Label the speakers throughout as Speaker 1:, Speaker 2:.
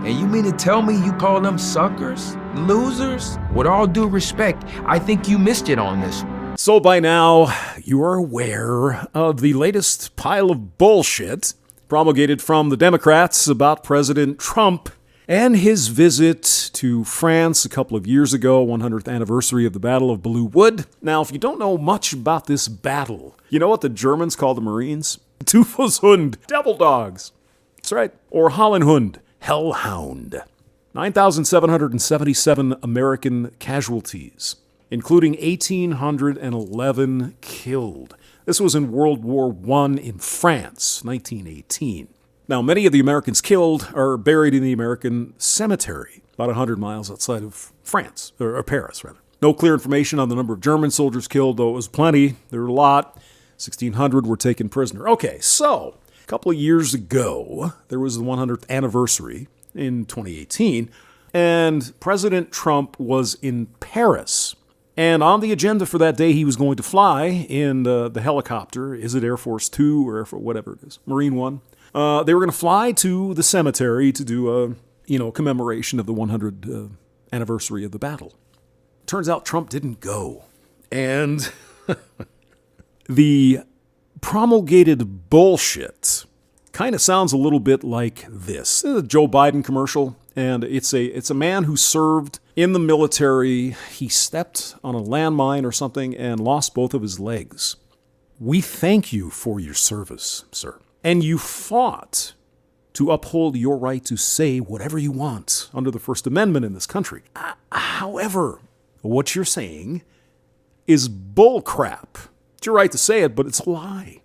Speaker 1: And you mean to tell me you call them suckers? Losers? With all due respect, I think you missed it on this one.
Speaker 2: So by now, you are aware of the latest pile of bullshit promulgated from the Democrats about President Trump and his visit to France a couple of years ago, 100th anniversary of the Battle of Belleau Wood. Now, if you don't know much about this battle, you know what the Germans call the Marines? Teufelsbund, devil dogs. That's right. Or Hollenhund, hellhound. 9,777 American casualties, including 1,811 killed. This was in World War I in France, 1918. Now, many of the Americans killed are buried in the American cemetery, about 100 miles outside of France, or Paris, rather. No clear information on the number of German soldiers killed, though it was plenty. There were a lot. 1,600 were taken prisoner. Okay, so a couple of years ago, there was the 100th anniversary in 2018, and President Trump was in Paris. And on the agenda for that day, he was going to fly in the helicopter. Is it Air Force 2 or Air Force, whatever it is, Marine 1? They were going to fly to the cemetery to do a commemoration of the 100th anniversary of the battle. Turns out Trump didn't go. And the promulgated bullshit kind of sounds a little bit like this. This is a Joe Biden commercial, and it's a man who served in the military. He stepped on a landmine or something and lost both of his legs. We thank you for your service, sir. And you fought to uphold your right to say whatever you want under the First Amendment in this country. However, what you're saying is bullcrap. It's your right to say it, but it's a lie.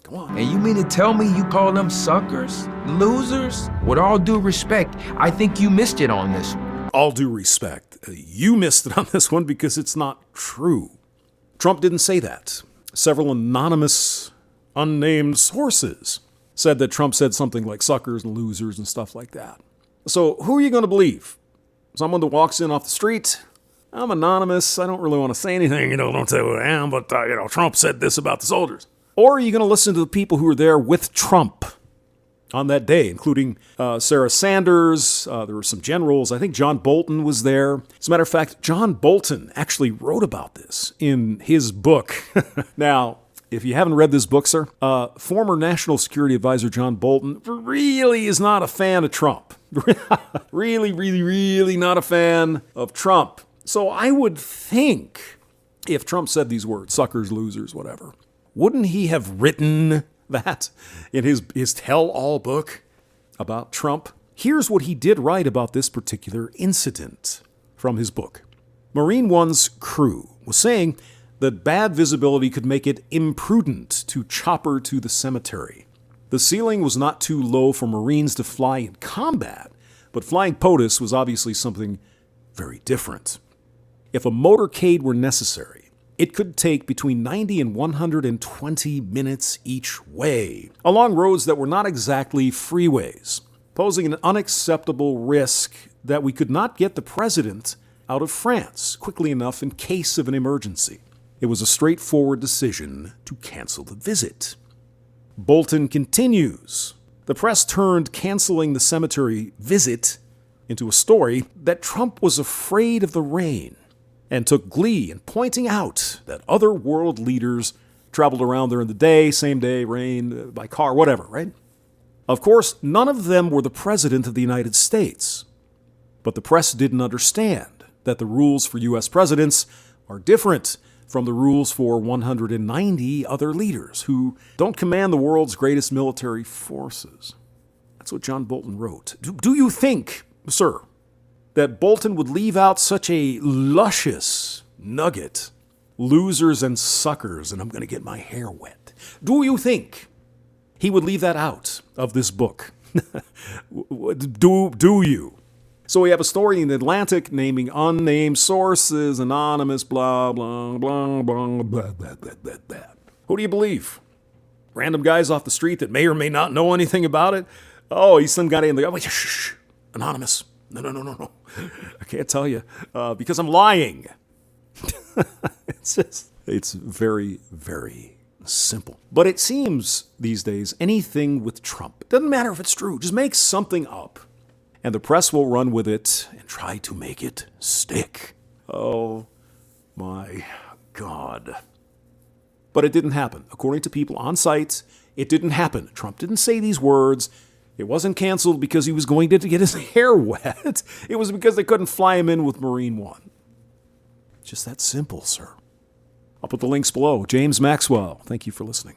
Speaker 2: Come on.
Speaker 1: And you mean to tell me you call them suckers? Losers? With all due respect, I think you missed it on this one.
Speaker 2: All due respect, you missed it on this one because it's not true. Trump didn't say that. Several anonymous, unnamed sources said that Trump said something like suckers and losers and stuff like that. So who are you going to believe? Someone that walks in off the street? I'm anonymous. I don't really want to say anything. Don't say who I am, but, Trump said this about the soldiers. Or are you going to listen to the people who were there with Trump on that day, including Sarah Sanders? There were some generals. I think John Bolton was there. As a matter of fact, John Bolton actually wrote about this in his book. Now, if you haven't read this book, sir, former National Security Advisor John Bolton really is not a fan of Trump. really not a fan of Trump. So I would think if Trump said these words, suckers, losers, whatever, wouldn't he have written that in his tell-all book about Trump? Here's what he did write about this particular incident from his book. Marine One's crew was saying that bad visibility could make it imprudent to chopper to the cemetery. The ceiling was not too low for Marines to fly in combat, but flying POTUS was obviously something very different. If a motorcade were necessary, it could take between 90 and 120 minutes each way, along roads that were not exactly freeways, posing an unacceptable risk that we could not get the president out of France quickly enough in case of an emergency. It was a straightforward decision to cancel the visit. Bolton continues. The press turned canceling the cemetery visit into a story that Trump was afraid of the rain and took glee in pointing out that other world leaders traveled around there in the day, same day, rain, by car, whatever, right? Of course, none of them were the president of the United States. But the press didn't understand that the rules for U.S. presidents are different from the rules for 190 other leaders who don't command the world's greatest military forces. That's what John Bolton wrote. Do you think, sir, that Bolton would leave out such a luscious nugget, losers and suckers, and I'm going to get my hair wet? Do you think he would leave that out of this book? Do you? So we have a story in the Atlantic naming unnamed sources, anonymous, blah, blah, blah, blah, blah, blah, blah, blah, blah. Who do you believe? Random guys off the street that may or may not know anything about it? Oh, he's some guy in the... Wait, shh, anonymous. No. I can't tell you because I'm lying. It's very, very simple. But it seems these days anything with Trump, it doesn't matter if it's true, just make something up. and the press will run with it and try to make it stick. Oh my God. But it didn't happen. According to people on site, it didn't happen. Trump didn't say these words. It wasn't canceled because he was going to get his hair wet. It was because they couldn't fly him in with Marine One. Just that simple, sir. I'll put the links below. James Maxwell, thank you for listening.